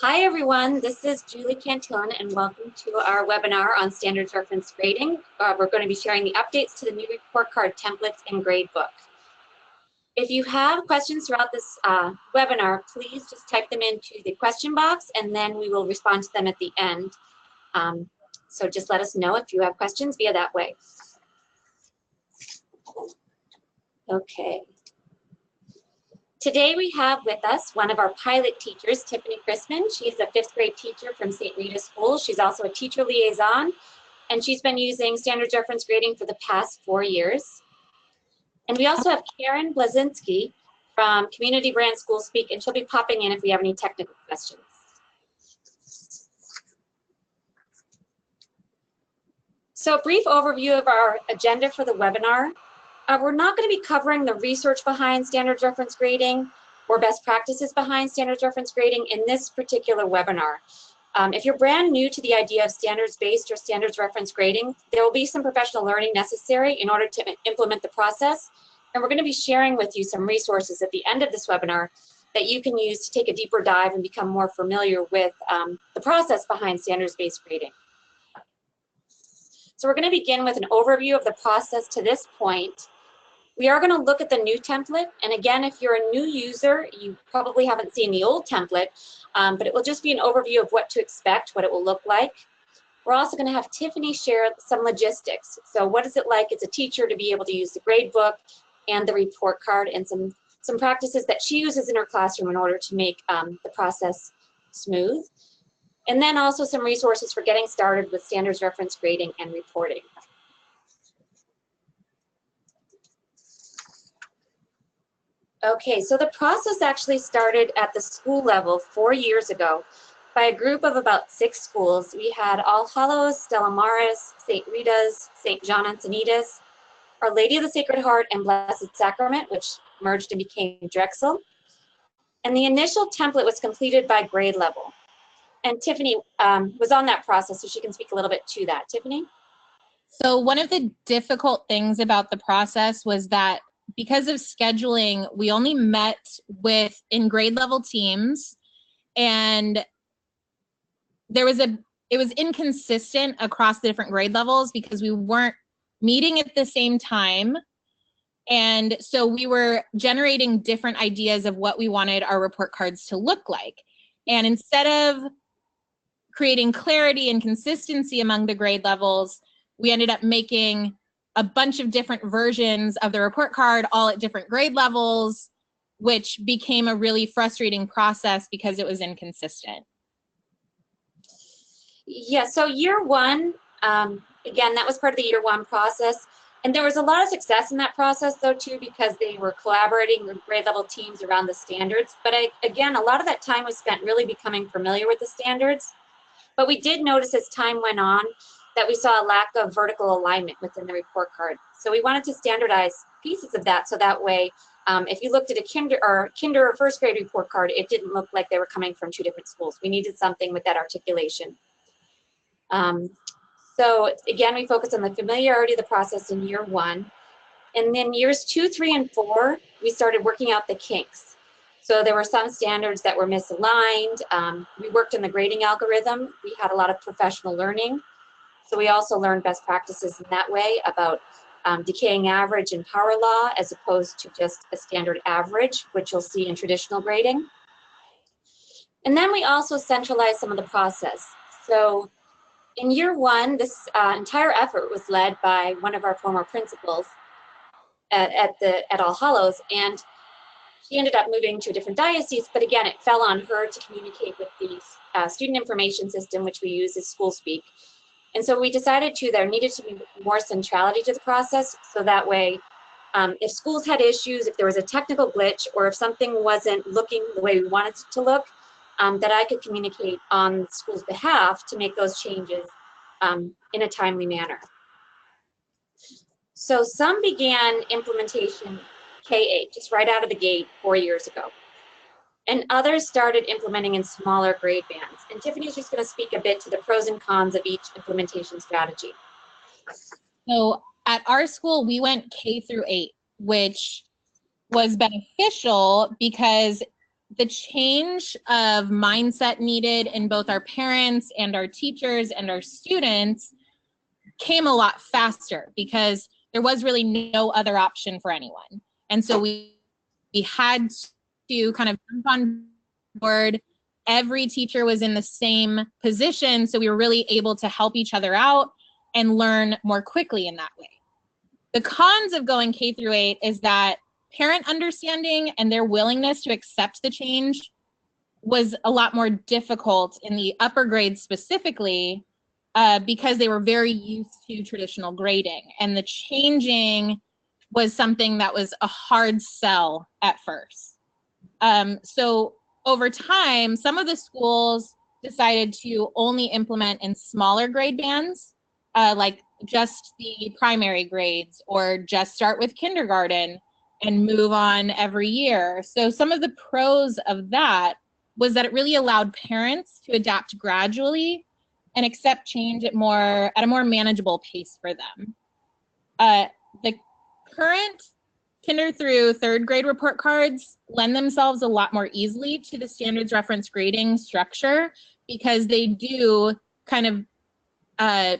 Hi everyone, this is Julie Cantillon and welcome to our webinar on standards reference grading. We're going to be sharing the updates to the new report card templates and gradebook. If you have questions throughout this webinar, please just type them into the question box and then we will respond to them at the end. So just let us know if you have questions via that way. Okay. Today we have with us one of our pilot teachers, Tiffany Krisman. She's a 5th grade teacher from St. Rita's School. She's also a teacher liaison, and she's been using standards reference grading for the past 4 years. And we also have Karen Blazinski from Community Brand School Speak, and she'll be popping in if we have any technical questions. So a brief overview of our agenda for the webinar. We're not going to be covering the research behind standards reference grading or best practices behind standards reference grading in this particular webinar. If you're brand new to the idea of standards-based or standards reference grading, there will be some professional learning necessary in order to implement the process. And we're going to be sharing with you some resources at the end of this webinar that you can use to take a deeper dive and become more familiar with the process behind standards-based grading. So we're going to begin with an overview of the process to this point. We are going to look at the new template, and again, if you're a new user, you probably haven't seen the old template, but it will just be an overview of what to expect, what it will look like. We're also going to have Tiffany share some logistics. So what is it like as a teacher to be able to use the gradebook and the report card, and some practices that she uses in her classroom in order to make the process smooth. And then also some resources for getting started with standards reference grading and reporting. Okay, so the process actually started at the school level 4 years ago by a group of about 6 schools. We had All Hallows, Stella Maris, St. Rita's, St. John Encinitas, Our Lady of the Sacred Heart, and Blessed Sacrament, which merged and became Drexel. And the initial template was completed by grade level. And Tiffany was on that process, so she can speak a little bit to that. Tiffany? So one of the difficult things about the process was that because of scheduling, we only met in grade level teams, and it was inconsistent across the different grade levels because we weren't meeting at the same time. And so we were generating different ideas of what we wanted our report cards to look like. And instead of creating clarity and consistency among the grade levels, we ended up making a bunch of different versions of the report card, all at different grade levels, which became a really frustrating process because it was inconsistent. Yeah, so year one, again, that was part of the year one process. And there was a lot of success in that process, though, too, because they were collaborating with grade level teams around the standards. But again, a lot of that time was spent really becoming familiar with the standards. But we did notice as time went on that we saw a lack of vertical alignment within the report card. So we wanted to standardize pieces of that so that way, if you looked at a kinder or 1st grade report card, it didn't look like they were coming from 2 different schools. We needed something with that articulation. So again, we focused on the familiarity of the process in year 1. And then years 2, 3, and 4, we started working out the kinks. So there were some standards that were misaligned. We worked in the grading algorithm. We had a lot of professional learning. So we also learned best practices in that way about decaying average and power law as opposed to just a standard average, which you'll see in traditional grading. And then we also centralized some of the process. So in year 1, this entire effort was led by one of our former principals at All Hallows, and she ended up moving to a different diocese, but again, it fell on her to communicate with the student information system, which we use as School Speak. And so we decided there needed to be more centrality to the process, so that way, if schools had issues, if there was a technical glitch, or if something wasn't looking the way we wanted it to look, that I could communicate on the school's behalf to make those changes in a timely manner. So some began implementation K-8, just right out of the gate 4 years ago. And others started implementing in smaller grade bands. And Tiffany's just going to speak a bit to the pros and cons of each implementation strategy. So at our school, we went K through 8, which was beneficial because the change of mindset needed in both our parents and our teachers and our students came a lot faster because there was really no other option for anyone. And so we had to kind of jump on board. Every teacher was in the same position, so we were really able to help each other out and learn more quickly in that way. The cons of going K through 8 is that parent understanding and their willingness to accept the change was a lot more difficult in the upper grades specifically, because they were very used to traditional grading, and the changing was something that was a hard sell at first. So over time, some of the schools decided to only implement in smaller grade bands, like just the primary grades, or just start with kindergarten and move on every year. So some of the pros of that was that it really allowed parents to adapt gradually and accept change at a more manageable pace for them. The current kinder through third grade report cards lend themselves a lot more easily to the standards reference grading structure because they do kind of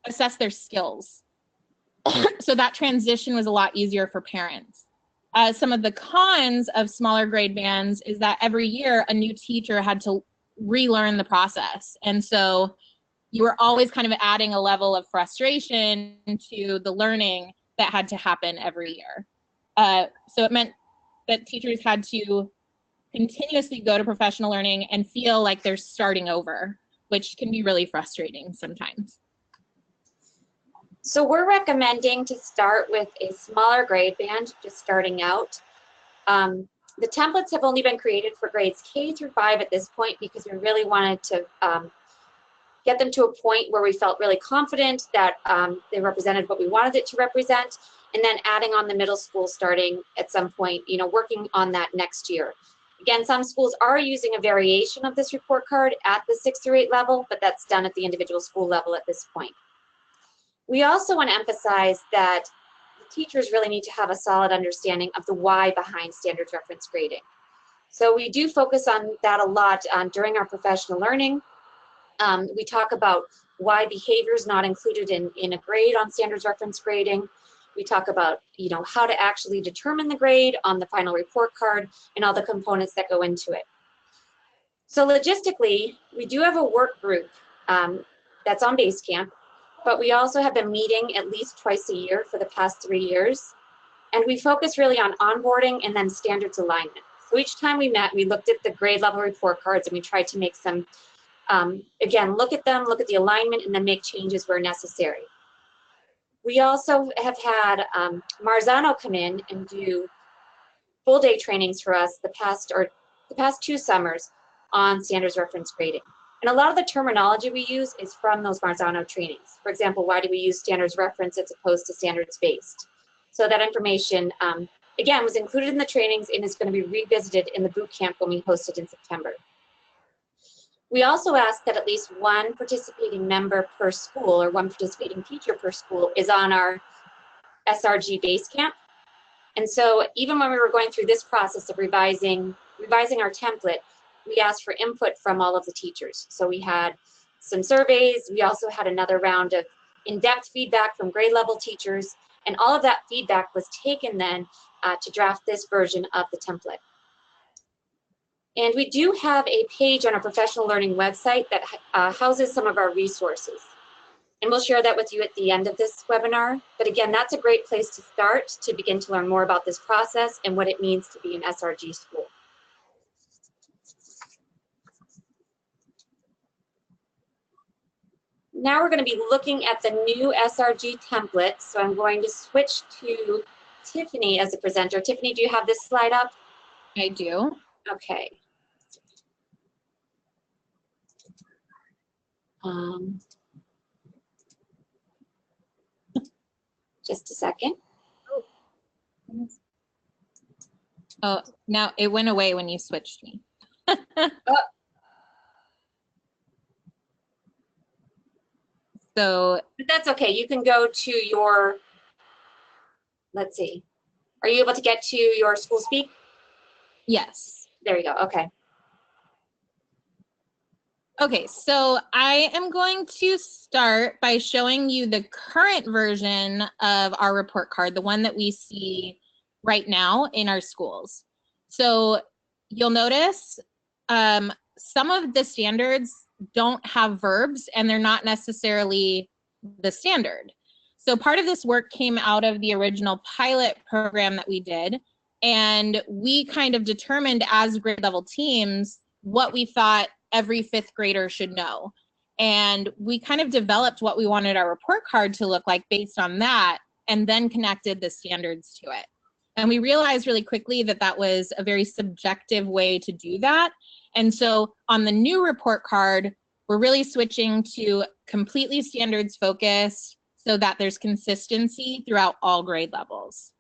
assess their skills. So that transition was a lot easier for parents. Some of the cons of smaller grade bands is that every year a new teacher had to relearn the process. And so you were always kind of adding a level of frustration to the learning that had to happen every year. So it meant that teachers had to continuously go to professional learning and feel like they're starting over, which can be really frustrating sometimes. So we're recommending to start with a smaller grade band, just starting out. The templates have only been created for grades K through 5 at this point because we really wanted to get them to a point where we felt really confident that they represented what we wanted it to represent, and then adding on the middle school starting at some point, working on that next year. Again, some schools are using a variation of this report card at the 6 through 8 level, but that's done at the individual school level at this point. We also want to emphasize that the teachers really need to have a solid understanding of the why behind standards reference grading. So we do focus on that a lot during our professional learning. We talk about why behavior is not included in a grade on standards reference grading. We talk about, how to actually determine the grade on the final report card and all the components that go into it. So logistically, we do have a work group that's on Basecamp, but we also have been meeting at least twice a year for the past 3 years. And we focus really on onboarding and then standards alignment. So each time we met, we looked at the grade level report cards and we tried to make some, again, look at them, look at the alignment, and then make changes where necessary. We also have had Marzano come in and do full day trainings for us the past 2 summers on standards reference grading. And a lot of the terminology we use is from those Marzano trainings. For example, why do we use standards reference as opposed to standards based? So that information, again, was included in the trainings and is going to be revisited in the boot camp when we host it in September. We also ask that at least one participating member per school or one participating teacher per school is on our SRG Basecamp. And so even when we were going through this process of revising our template, we asked for input from all of the teachers. So we had some surveys. We also had another round of in-depth feedback from grade level teachers. And all of that feedback was taken then to draft this version of the template. And we do have a page on our professional learning website that houses some of our resources. And we'll share that with you at the end of this webinar. But again, that's a great place to start to begin to learn more about this process and what it means to be an SRG school. Now we're going to be looking at the new SRG template. So I'm going to switch to Tiffany as a presenter. Tiffany, do you have this slide up? I do. Okay. Just a second. Oh, now it went away when you switched me. So, but that's okay. You can go to your, let's see. Are you able to get to your school speak? Yes. There you go. Okay. Okay, so I am going to start by showing you the current version of our report card, the one that we see right now in our schools. So you'll notice some of the standards don't have verbs and they're not necessarily the standard. So part of this work came out of the original pilot program that we did, and we kind of determined as grade level teams what we thought every fifth grader should know. And we kind of developed what we wanted our report card to look like based on that, and then connected the standards to it. And we realized really quickly that that was a very subjective way to do that. And so on the new report card, we're really switching to completely standards focused so that there's consistency throughout all grade levels.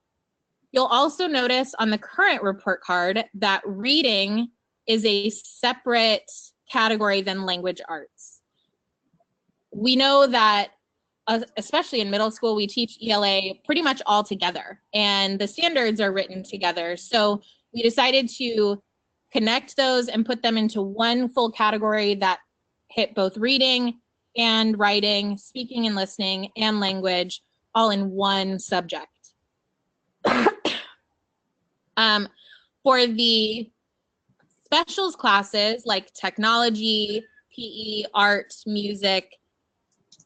You'll also notice on the current report card that reading is a separate category than language arts. We know that, especially in middle school, we teach ELA pretty much all together, and the standards are written together. So we decided to connect those and put them into one full category that hit both reading and writing, speaking and listening, and language, all in one subject. For the specials classes like technology, PE, art, music,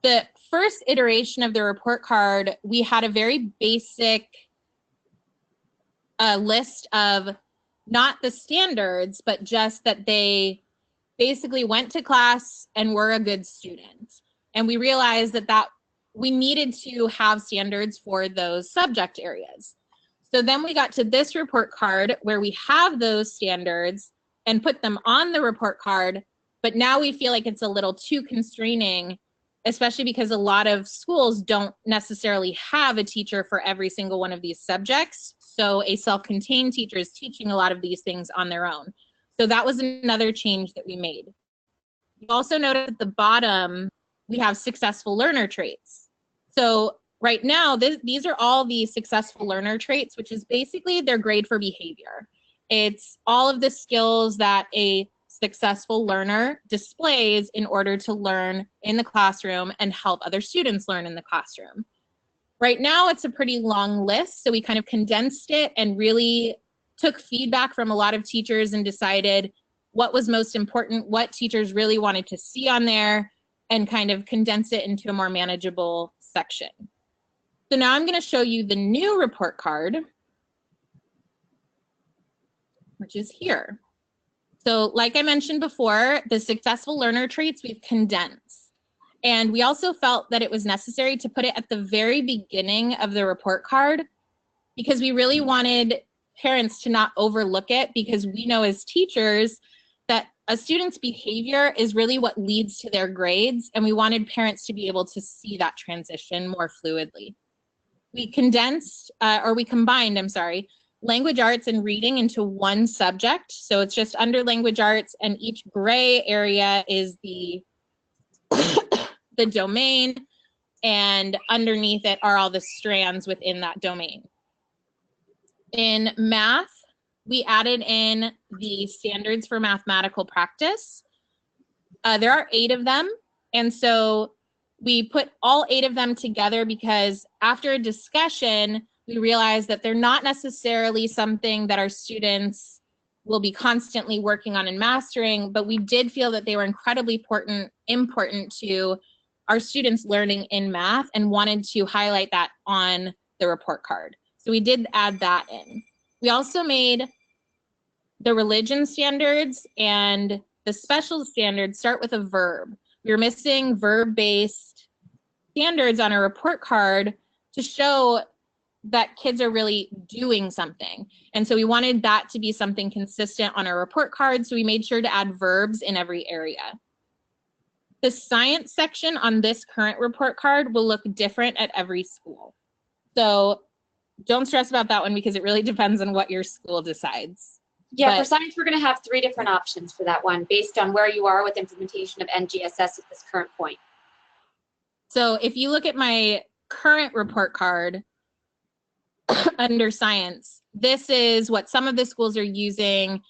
the first iteration of the report card, we had a very basic list of not the standards, but just that they basically went to class and were a good student. And we realized that we needed to have standards for those subject areas. So then we got to this report card where we have those standards and put them on the report card, but now we feel like it's a little too constraining, especially because a lot of schools don't necessarily have a teacher for every single one of these subjects. So a self-contained teacher is teaching a lot of these things on their own. So that was another change that we made. You also notice at the bottom, we have successful learner traits. So right now, these are all the successful learner traits, which is basically their grade for behavior. It's all of the skills that a successful learner displays in order to learn in the classroom and help other students learn in the classroom. Right now, it's a pretty long list, so we kind of condensed it and really took feedback from a lot of teachers and decided what was most important, what teachers really wanted to see on there, and kind of condense it into a more manageable section. So now I'm going to show you the new report card, which is here. So like I mentioned before, the successful learner traits we've condensed. And we also felt that it was necessary to put it at the very beginning of the report card because we really wanted parents to not overlook it, because we know as teachers that a student's behavior is really what leads to their grades, and we wanted parents to be able to see that transition more fluidly. We combined, language arts and reading into one subject. So it's just under language arts, and each gray area is the domain, and underneath it are all the strands within that domain. In math, we added in the standards for mathematical practice. There are 8 of them, and so we put all 8 of them together because after a discussion, we realized that they're not necessarily something that our students will be constantly working on and mastering, but we did feel that they were incredibly important to our students learning in math and wanted to highlight that on the report card. So we did add that in. We also made the religion standards and the special standards start with a verb. We were missing verb-based standards on a report card to show that kids are really doing something. And so we wanted that to be something consistent on our report card, so we made sure to add verbs in every area. The science section on this current report card will look different at every school. So don't stress about that one because it really depends on what your school decides. Yeah, for science, we're going to have 3 different options for that one based on where you are with implementation of NGSS at this current point. So if you look at my current report card under science, this is what some of the schools are using.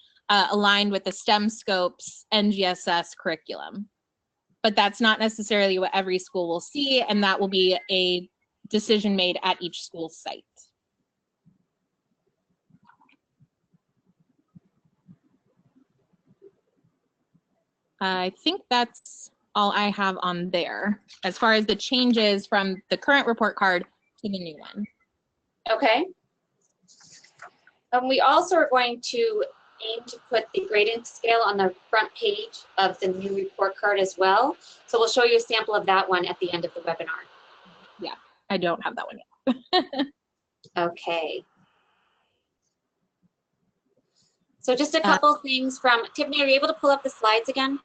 aligned with the STEM Scopes NGSS curriculum. But that's not necessarily what every school will see, and that will be a decision made at each school site. I think that's all I have on there as far as the changes from the current report card to the new one. Okay. We also are going to aim to put the grading scale on the front page of the new report card as well. So we'll show you a sample of that one at the end of the webinar. Yeah, I don't have that one yet. Okay. So just a couple things from Tiffany. Are you able to pull up the slides again?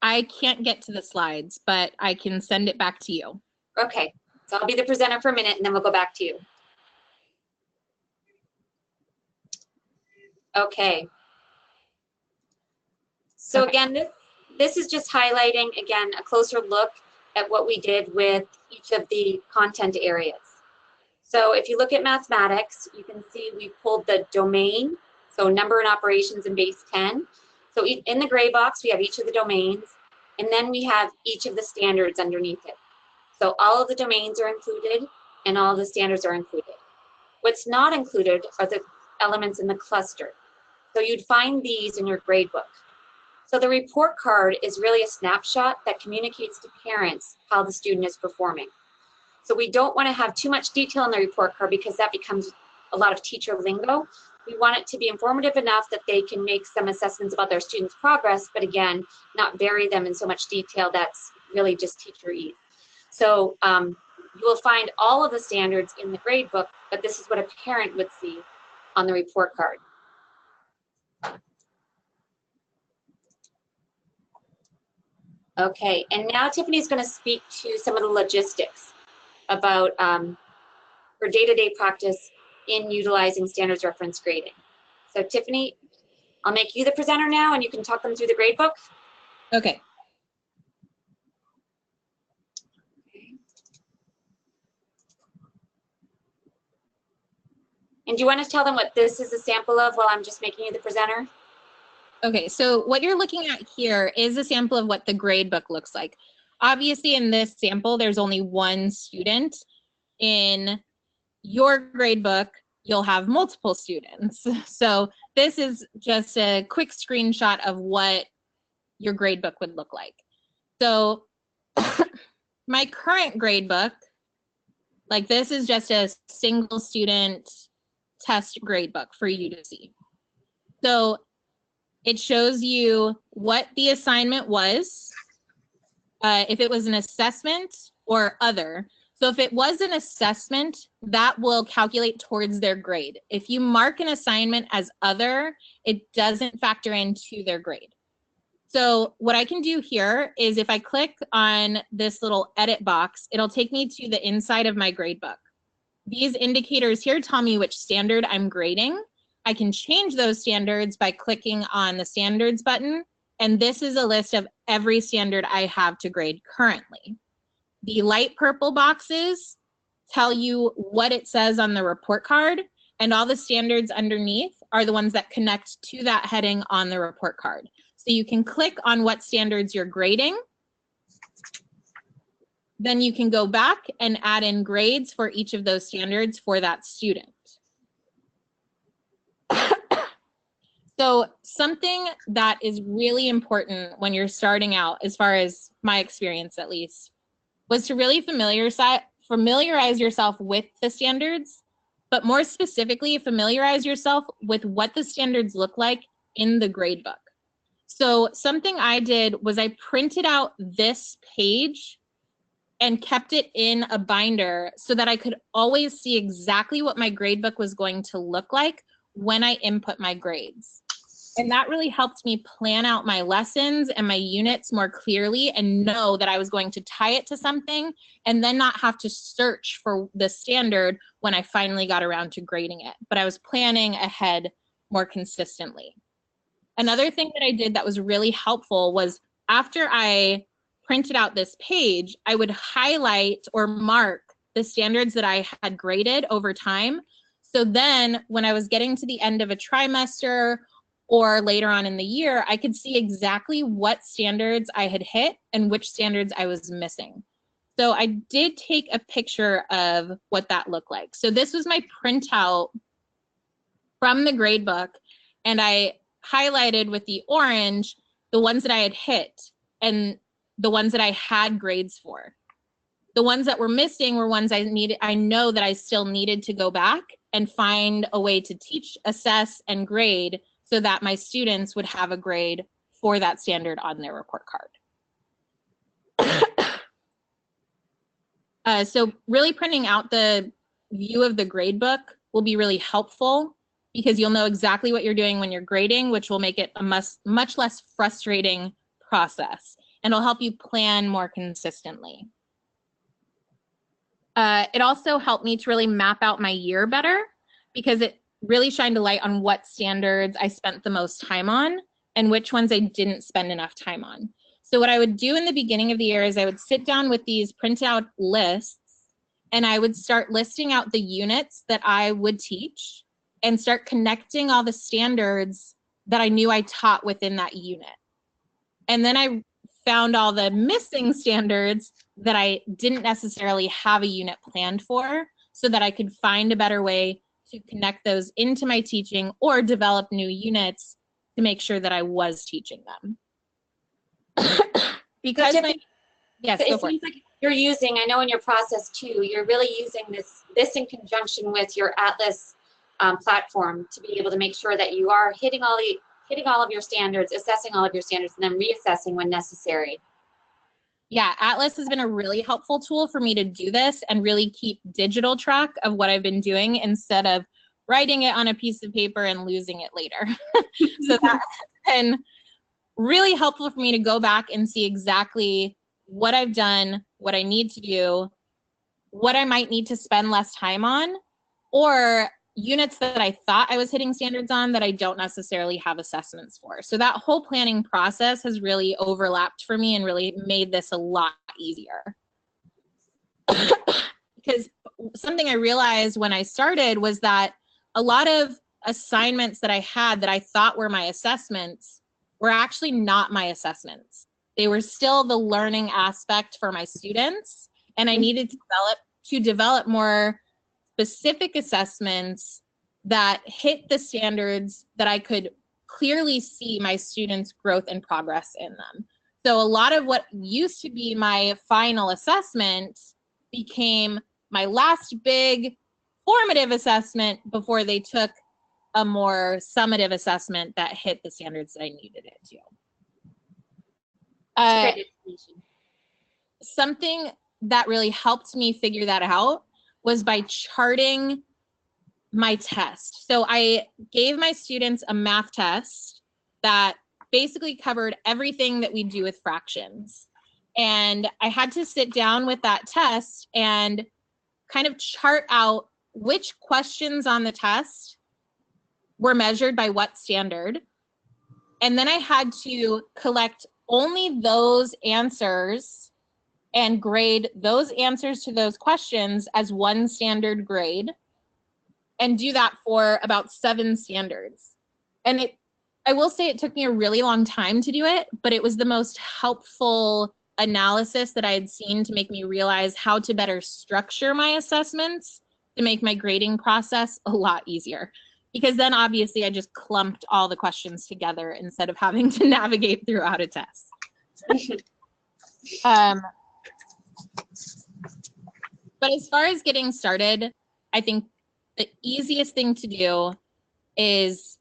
I can't get to the slides, but I can send it back to you. Okay, so I'll be the presenter for a minute and then we'll go back to you. Okay. So again, this is just highlighting, again, a closer look at what we did with each of the content areas. So if you look at mathematics, you can see we pulled the domain, so number and operations in base 10. So in the gray box, we have each of the domains, and then we have each of the standards underneath it. So all of the domains are included, and all of the standards are included. What's not included are the elements in the cluster. So you'd find these in your grade book. So the report card is really a snapshot that communicates to parents how the student is performing. So we don't want to have too much detail in the report card because that becomes a lot of teacher lingo. We want it to be informative enough that they can make some assessments about their students' progress, but again, not bury them in so much detail that's really just teacher-y. So you will find all of the standards in the grade book, but this is what a parent would see on the report card. Okay, and now Tiffany is going to speak to some of the logistics about her day-to-day practice in utilizing standards reference grading. So Tiffany, I'll make you the presenter now and you can talk them through the grade book. Okay. And do you want to tell them what this is a sample of while I'm just making you the presenter? Okay, so what you're looking at here is a sample of what the grade book looks like. Obviously, in this sample, there's only one student. In your grade book, you'll have multiple students. So this is just a quick screenshot of what your grade book would look like. So my current grade book, like this is just a single student test grade book for you to see. So it shows you what the assignment was, if it was an assessment or other. So if it was an assessment, that will calculate towards their grade. If you mark an assignment as other, it doesn't factor into their grade. So what I can do here is if I click on this little edit box, it'll take me to the inside of my grade book. These indicators here tell me which standard I'm grading. I can change those standards by clicking on the standards button, and this is a list of every standard I have to grade currently. The light purple boxes tell you what it says on the report card, and all the standards underneath are the ones that connect to that heading on the report card. So you can click on what standards you're grading. Then you can go back and add in grades for each of those standards for that student. So something that is really important when you're starting out, as far as my experience at least, was to really familiarize yourself with the standards, but more specifically, familiarize yourself with what the standards look like in the grade book. So something I did was I printed out this page and kept it in a binder so that I could always see exactly what my grade book was going to look like when I input my grades. And that really helped me plan out my lessons and my units more clearly and know that I was going to tie it to something and then not have to search for the standard when I finally got around to grading it. But I was planning ahead more consistently. Another thing that I did that was really helpful was after I printed out this page, I would highlight or mark the standards that I had graded over time. So then when I was getting to the end of a trimester or later on in the year, I could see exactly what standards I had hit and which standards I was missing. So I did take a picture of what that looked like. So this was my printout from the grade book, and I highlighted with the orange the ones that I had hit and the ones that I had grades for. The ones that were missing were ones I know that I still needed to go back and find a way to teach, assess, and grade so that my students would have a grade for that standard on their report card. So really printing out the view of the grade book will be really helpful because you'll know exactly what you're doing when you're grading, which will make it a much less frustrating process, and it'll help you plan more consistently. It also helped me to really map out my year better because it really shined a light on what standards I spent the most time on and which ones I didn't spend enough time on. So what I would do in the beginning of the year is I would sit down with these printout lists and I would start listing out the units that I would teach and start connecting all the standards that I knew I taught within that unit. And then I found all the missing standards that I didn't necessarily have a unit planned for so that I could find a better way to connect those into my teaching or develop new units to make sure that I was teaching them. Because yes, so go it for it. seems like you're using, I know in your process too, you're really using this in conjunction with your Atlas platform to be able to make sure that you are hitting all of your standards, assessing all of your standards, and then reassessing when necessary. Yeah, Atlas has been a really helpful tool for me to do this and really keep digital track of what I've been doing instead of writing it on a piece of paper and losing it later. So that's been really helpful for me to go back and see exactly what I've done, what I need to do, what I might need to spend less time on, or units that I thought I was hitting standards on that I don't necessarily have assessments for. So that whole planning process has really overlapped for me and really made this a lot easier. Because something I realized when I started was that a lot of assignments that I had that I thought were my assessments were actually not my assessments. They were still the learning aspect for my students, and I needed to develop more specific assessments that hit the standards that I could clearly see my students' growth and progress in them. So a lot of what used to be my final assessment became my last big formative assessment before they took a more summative assessment that hit the standards that I needed it to. Something that really helped me figure that out was by charting my test. So I gave my students a math test that basically covered everything that we do with fractions. And I had to sit down with that test and kind of chart out which questions on the test were measured by what standard. And then I had to collect only those answers and grade those answers to those questions as one standard grade and do that for about 7 standards. And I will say it took me a really long time to do it, but it was the most helpful analysis that I had seen to make me realize how to better structure my assessments to make my grading process a lot easier. Because then obviously I just clumped all the questions together instead of having to navigate throughout a test. But as far as getting started, I think the easiest thing to do is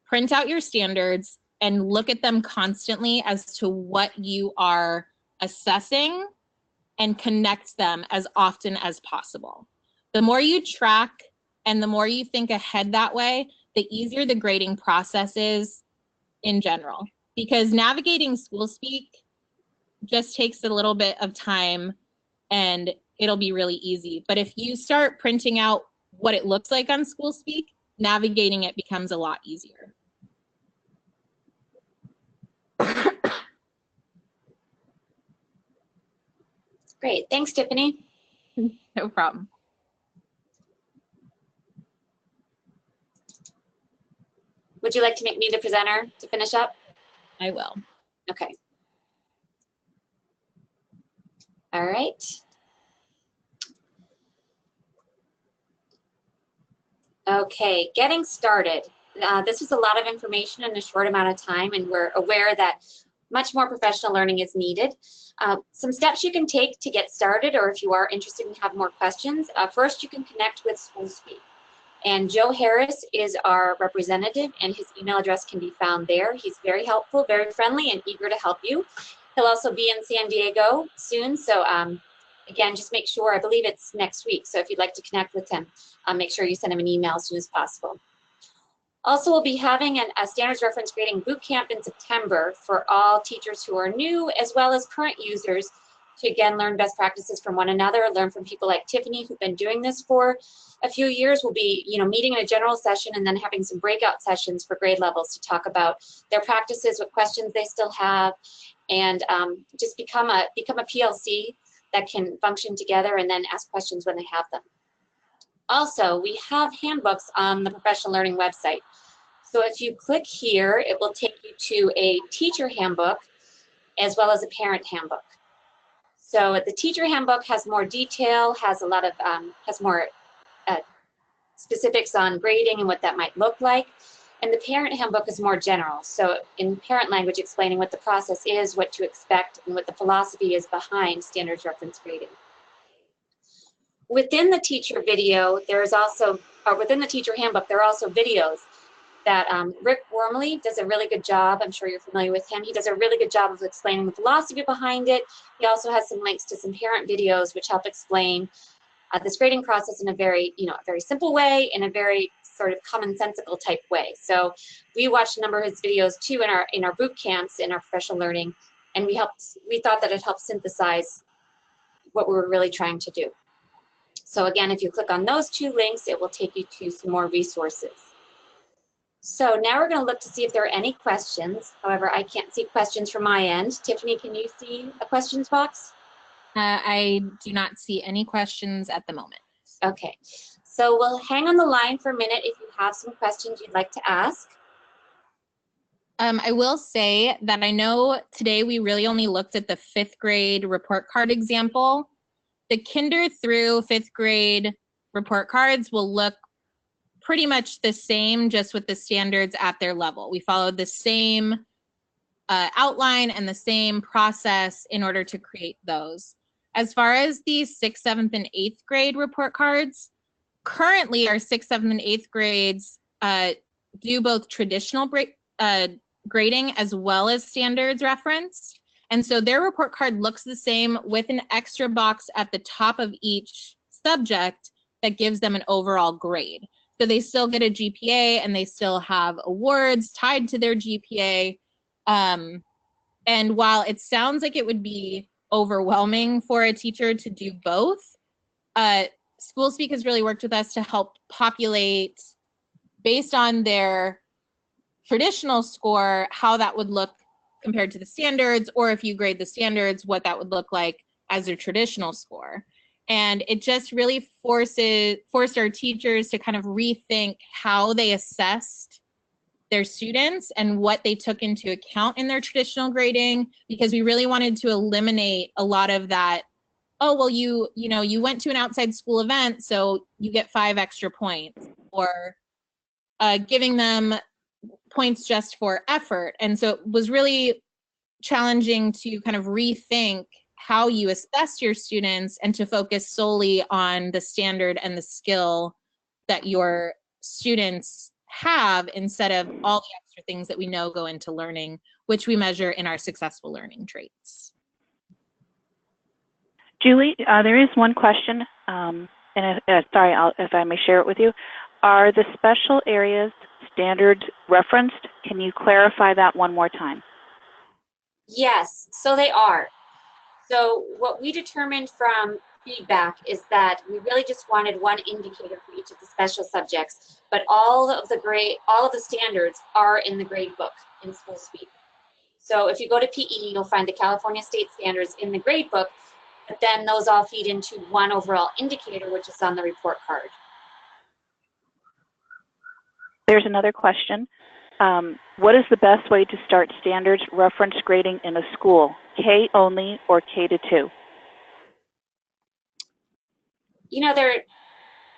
print out your standards and look at them constantly as to what you are assessing and connect them as often as possible. The more you track and the more you think ahead that way, the easier the grading process is in general. Because navigating school speak just takes a little bit of time and it'll be really easy. But if you start printing out what it looks like on school speak, navigating it becomes a lot easier. Great, thanks, Tiffany. No problem. Would you like to make me the presenter to finish up? I will. Okay. All right. Okay, getting started. This was a lot of information in a short amount of time, and we're aware that much more professional learning is needed. Some steps you can take to get started, or if you are interested and have more questions, first you can connect with SchoolSpeak. And Joe Harris is our representative, and his email address can be found there. He's very helpful, very friendly, and eager to help you. He'll also be in San Diego soon, so again, just make sure, I believe it's next week, so if you'd like to connect with him, make sure you send him an email as soon as possible. Also, we'll be having a standards reference grading boot camp in September for all teachers who are new, as well as current users, to again learn best practices from one another, learn from people like Tiffany, who've been doing this for a few years. We'll be, meeting in a general session and then having some breakout sessions for grade levels to talk about their practices, what questions they still have, and just become a PLC that can function together and then ask questions when they have them. Also, we have handbooks on the professional learning website. So if you click here, it will take you to a teacher handbook as well as a parent handbook. So the teacher handbook has more detail, has a lot of, has more specifics on grading and what that might look like. And the parent handbook is more general. So in parent language, explaining what the process is, what to expect, and what the philosophy is behind standards reference grading. Within the teacher video, there's also, or within the teacher handbook, there are also videos that Rick Wormley does a really good job. I'm sure you're familiar with him. He does a really good job of explaining the philosophy behind it. He also has some links to some parent videos which help explain this grading process in a very, a very simple way, in a very sort of commonsensical type way. So we watched a number of his videos too in our boot camps, in our professional learning, and we thought that it helped synthesize what we were really trying to do. So again, if you click on those two links, it will take you to some more resources. So now we're going to look to see if there are any questions. However, I can't see questions from my end. Tiffany, can you see a questions box? I do not see any questions at the moment. Okay, so we'll hang on the line for a minute if you have some questions you'd like to ask. I will say that I know today we really only looked at the 5th grade report card example. The kinder through 5th grade report cards will look pretty much the same, just with the standards at their level. We followed the same outline and the same process in order to create those. As far as the 6th, 7th, and 8th grade report cards, currently our 6th, 7th, and 8th grades do both traditional grading as well as standards reference. And so their report card looks the same with an extra box at the top of each subject that gives them an overall grade. So they still get a GPA and they still have awards tied to their GPA. And while it sounds like it would be overwhelming for a teacher to do both, SchoolSpeak has really worked with us to help populate, based on their traditional score, how that would look compared to the standards, or if you grade the standards, what that would look like as their traditional score. And it just really forced our teachers to kind of rethink how they assessed their students and what they took into account in their traditional grading, because we really wanted to eliminate a lot of that, oh, well, you went to an outside school event, so you get 5 extra points, or giving them points just for effort. And so it was really challenging to kind of rethink how you assess your students and to focus solely on the standard and the skill that your students have, instead of all the extra things that we know go into learning, which we measure in our successful learning traits. Julie, there is one question, and sorry, if I may share it with you. Are the special areas standards referenced? Can you clarify that one more time? Yes, so they are. So what we determined from feedback is that we really just wanted one indicator for each of the special subjects, but all of the standards are in the grade book in SchoolSpeak. So if you go to PE, you'll find the California State Standards in the grade book, but then those all feed into one overall indicator, which is on the report card. There's another question. What is the best way to start standards reference grading in a school? K only or K to 2? You know, there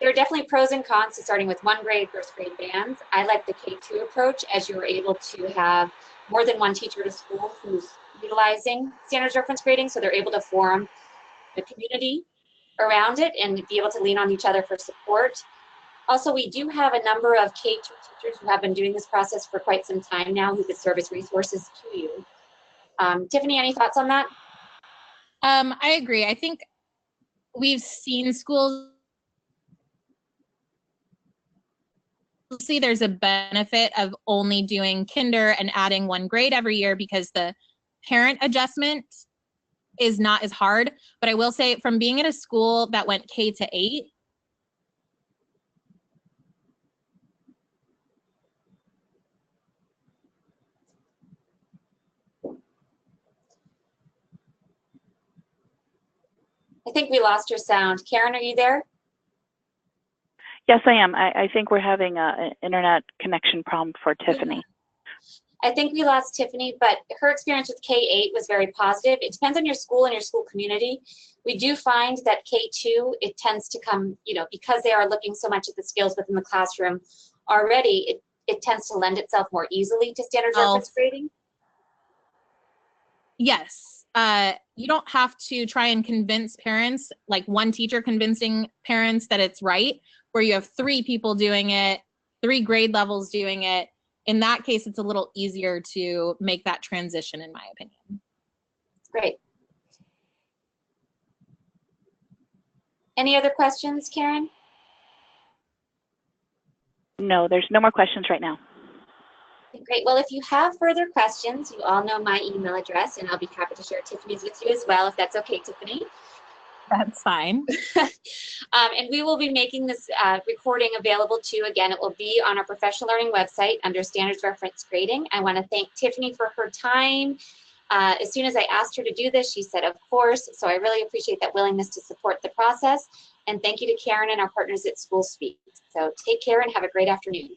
are definitely pros and cons to starting with 1 grade, first grade bands. I like the K2 approach, as you were able to have more than one teacher at a school who's utilizing standards reference grading, so they're able to form a community around it and be able to lean on each other for support. Also, we do have a number of K2 teachers who have been doing this process for quite some time now who could serve as resources to you. Tiffany, any thoughts on that? I agree. I think we've seen schools see there's a benefit of only doing kinder and adding 1 grade every year because the parent adjustment is not as hard. But I will say, from being at a school that went K to 8, I think we lost your sound. Karen, are you there? Yes, I am. I think we're having an internet connection problem for Tiffany. I think we lost Tiffany, but her experience with K8 was very positive. It depends on your school and your school community. We do find that K2, it tends to come, you know, because they are looking so much at the skills within the classroom already, it tends to lend itself more easily to standards reference grading. Yes. You don't have to try and convince parents, like one teacher convincing parents that it's right, where you have 3 people doing it, 3 grade levels doing it. In that case, it's a little easier to make that transition, in my opinion. Great. Any other questions, Karen? No, there's no more questions right now. Great. Well, if you have further questions, you all know my email address, and I'll be happy to share Tiffany's with you as well, if that's okay, Tiffany. That's fine. And we will be making this recording available to you. Again, it will be on our professional learning website under standards reference grading. I want to thank Tiffany for her time. As soon as I asked her to do this, she said, of course. So I really appreciate that willingness to support the process. And thank you to Karen and our partners at School Speak. So take care and have a great afternoon.